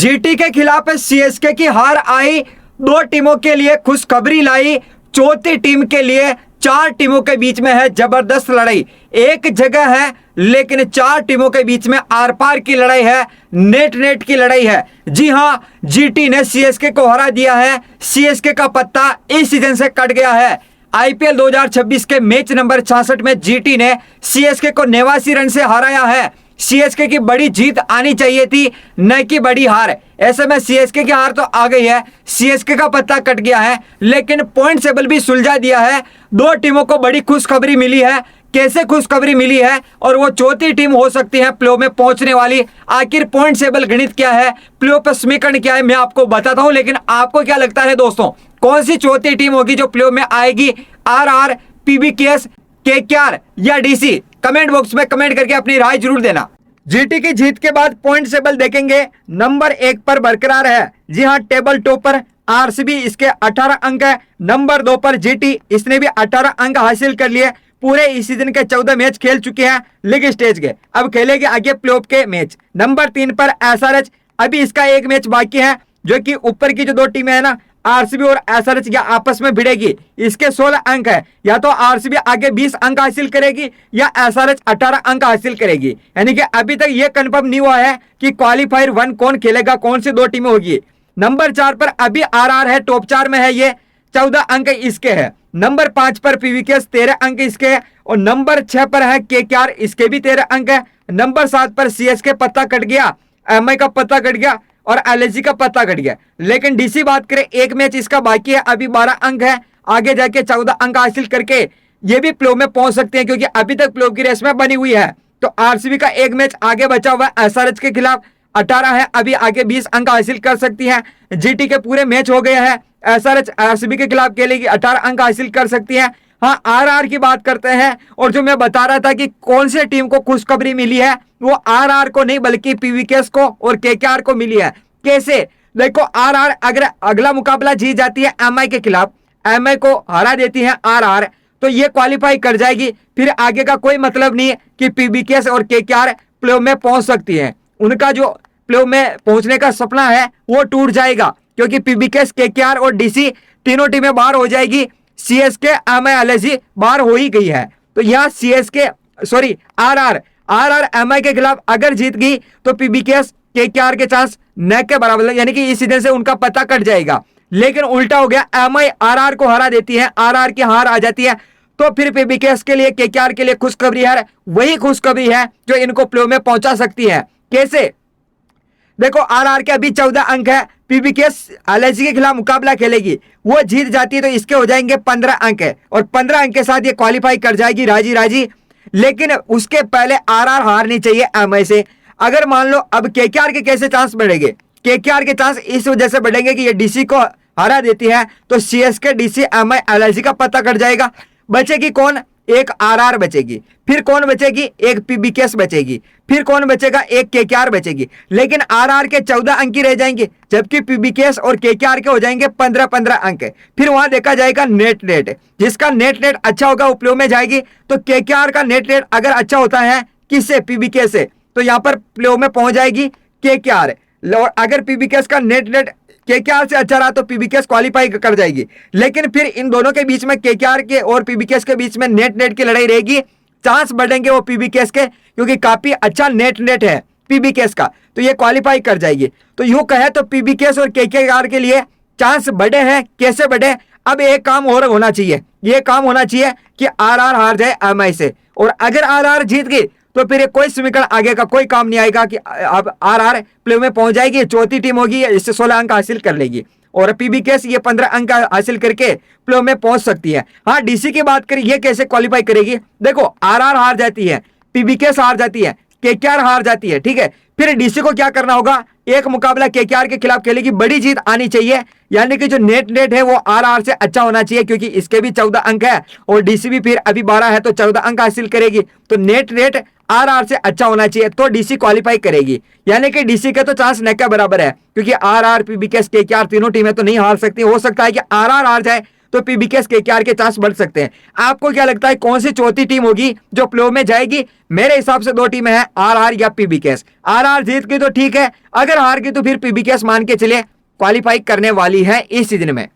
GT के खिलाफ CSK की हार आई, दो टीमों के लिए खुशखबरी लाई। चौथी टीम के लिए चार टीमों के बीच में है जबरदस्त लड़ाई। एक जगह है लेकिन चार टीमों के बीच में आर पार की लड़ाई है, नेट की लड़ाई है। जी हां, जीटी ने सीएसके को हरा दिया है। सीएसके का पत्ता इस सीजन से कट गया है। आईपीएल 2026 के मैच नंबर 66 में जीटी ने सीएसके को 89 रन से हराया है। सीएसके की बड़ी जीत आनी चाहिए थी, न कि बड़ी हार। ऐसे में सीएसके की हार तो आ गई है, सीएसके का पत्ता कट गया है, लेकिन पॉइंट टेबल भी सुलझा दिया है। दो टीमों को बड़ी खुशखबरी मिली है। कैसे खुशखबरी मिली है और वो चौथी टीम हो सकती है प्लेऑफ में पहुंचने वाली। आखिर पॉइंट टेबल गणित क्या है, प्लेऑफ का समीकरण क्या है, मैं आपको बताता हूं। लेकिन आपको क्या लगता है दोस्तों, कौन सी चौथी टीम होगी जो प्लेऑफ में आएगी? आरआर, पीबीकेएस, केकेआर या डीसी? कमेंट बॉक्स में कमेंट करके अपनी राय जरूर देना। जीटी की जीत के बाद पॉइंट टेबल देखेंगे, नंबर 1 पर बरकरार है। जी हां, टेबल टॉप पर आरसीबी, इसके 18 अंक है। नंबर 2 पर जीटी, इसने भी 18 अंक हासिल कर लिए। पूरे इस सीजन के 14 मैच खेल चुके हैं लीग स्टेज के, अब खेलेंगे आगे प्लेऑफ के मैच। नंबर 3 पर एसआरएच, अभी इसका एक मैच बाकी है, जो कि ऊपर की जो दो टीमें है ना, आरसीबी और एसआरएच, या आपस में भिड़ेगी। इसके 16 अंक है। या तो आरसीबी आगे 20 अंक हासिल करेगी या एसआरएच 18 अंक हासिल करेगी। यानी कि अभी तक यह कंफर्म नहीं हुआ है कि क्वालिफायर 1 कौन खेलेगा, कौन सी दो टीमें होगी। नंबर 4 पर अभी आरआर है, टॉप 4 में है, ये 14 अंक इसके है। नंबर 5 पर पीवीकेएस, 13 अंक इसके है। और नंबर 6 पर है केकेआर, इसके भी 13 अंक है। नंबर 7 पर सीएसके पत्ता कट गया, एमआई का पत्ता कट गया और एलएसजी का पत्ता कट गया। लेकिन डीसी बात करें, एक मैच इसका बाकी है, अभी 12 अंक है। आगे जाके 14 अंक हासिल करके ये भी प्लेऑफ में पहुंच सकते हैं, क्योंकि अभी तक प्लेऑफ की रेस में बनी हुई है। तो आरसीबी का एक मैच आगे बचा हुआ है, एसआरएच के खिलाफ 18 है, अभी आगे 20 अंक हासिल कर सकती है। जीटी के पूरे मैच हो गए हैं, एसआरएच आरसीबी के खिलाफ खेलेगी, 18 अंक हासिल कर सकती है। हाँ, आरआर की बात करते हैं, और जो मैं बता रहा था कि कौन से टीम को खुशखबरी मिली है, वो आरआर को नहीं बल्कि पीवीकेएस को और केकेआर को मिली है। कैसे? देखो, आरआर अगर अगला मुकाबला जीत जाती है एमआई के खिलाफ, एमआई को हरा देती है आरआर, तो ये क्वालिफाई कर जाएगी। फिर आगे का कोई मतलब नहीं है कि पीबीकेएस और केकेआर प्लेऑफ में पहुंच सकती है। उनका जो प्लेऑफ में पहुंचने का सपना है वो टूट जाएगा, क्योंकि पीबीकेएस, केकेआर और डीसी तीनों टीमें बाहर हो जाएगी। सीएसके, एमआई, एलएसजी बाहर हो ही गई है। तो यहाँ आरआर एमआई के खिलाफ अगर जीत गई तो पीबीकेएस, केकेआर के चांस न के बराबर, यानी कि इस सीजन से उनका पता कट जाएगा। लेकिन उल्टा हो गया, एमआई आरआर को हरा देती है, आरआर की हार आ जाती है, तो फिर पीबीकेएस के लिए, केकेआर के लिए खुशखबरी है। वही खुशखबरी है जो इनको प्लेऑफ में पहुंचा सकती है। कैसे? देखो, आरआर के अभी 14 अंक है, पीबीकेएस एलएसजी के खिलाफ मुकाबला खेलेगी, वो जीत जाती है तो इसके हो जाएंगे 15 अंक है, और 15 अंक के साथ ये क्वालिफाई कर जाएगी राजी। लेकिन उसके पहले आरआर हारनी चाहिए एमआई से। अगर मान लो, अब केकेआर के कैसे चांस बढ़ेंगे? केकेआर के चांस इस वजह से बढ़ेंगे कि ये डीसी को हरा देती है, तो सीएसके, डीसी, एमआई, एलएसजी का पता कट जाएगा। बचेगी कौन? एक आरआर बचेगी। फिर कौन बचेगी? एक पीबीकेएस बचेगी। फिर कौन बचेगा? एक केकेआर बचेगी। लेकिन आरआर के 14 अंक ही रह जाएंगे, जबकि पीबीकेएस और केकेआर के हो जाएंगे 15-15 अंक। फिर वहां देखा जाएगा नेट, जिसका नेट अच्छा होगा वो प्लेऑफ में जाएगी। तो केकेआर का नेट अगर अच्छा होता है, किससे? पीबीकेएस से, तो यहाँ पर प्लेऑफ में पहुंच जाएगी केकेआर। और अगर पीबीकेएस का नेट केकेआर से अच्छा रहा तो पीबीकेएस क्वालिफाई कर जाएगी। लेकिन फिर इन दोनों के बीच में, केकेआर के और पीबीकेएस के बीच में नेट की लड़ाई रहेगी। चांस बढ़ेंगे वो पीबीकेएस के, क्योंकि काफी अच्छा नेट है पीबीकेएस का, तो ये क्वालिफाई कर जाएगी। तो यूं कहे तो पीबीकेएस और केकेआर के लिए चांस बढ़े हैं। कैसे बढ़े? अब एक काम और होना चाहिए, ये काम होना चाहिए कि आरआर हार जाए एमआई से, और अगर आरआर जीत गई तो फिर कोई समीकरण आगे का कोई काम नहीं आएगा कि अब आरआर प्लेऑफ में पहुंच जाएगी, चौथी टीम होगी, इससे 16 अंक हासिल कर लेगी, और पीबीकेएस ये 15 अंक हासिल करके प्लेऑफ में पहुंच सकती है। हाँ, डीसी की बात करें, ये कैसे क्वालिफाई करेगी? देखो, आरआर हार जाती है, पीबीकेएस हार जाती है, केकेआर हार जाती है, ठीक है। फिर डीसी को क्या करना होगा? एक मुकाबला केकेआर के खिलाफ खेलेगी, बड़ी जीत आनी चाहिए, यानी कि जो नेट है वो आरआर से अच्छा होना चाहिए, क्योंकि इसके भी 14 अंक है और डीसी भी फिर अभी 12 है, तो 14 अंक हासिल करेगी। तो नेट आरआर से अच्छा होना चाहिए, तो डीसी क्वालिफाई करेगी। यानी कि डीसी के तो चांस न के बराबर है, क्योंकि आरआर, पीबीकेएस, केकेआर तीनों टीमें तो नहीं हार सकती। हो सकता है कि आरआर हार जाए तो पीबीकेएस केकेआर के चांस बढ़ सकते हैं। आपको क्या लगता है कौन सी चौथी टीम होगी जो प्लेऑफ में जाएगी? मेरे हिसाब से दो टीमें हैं, आरआर या पीबीकेएस। आरआर जीत गई तो ठीक है, अगर हार गई तो फिर पीबीकेएस मान के चलिए क्वालिफाई करने वाली है इस सीजन में।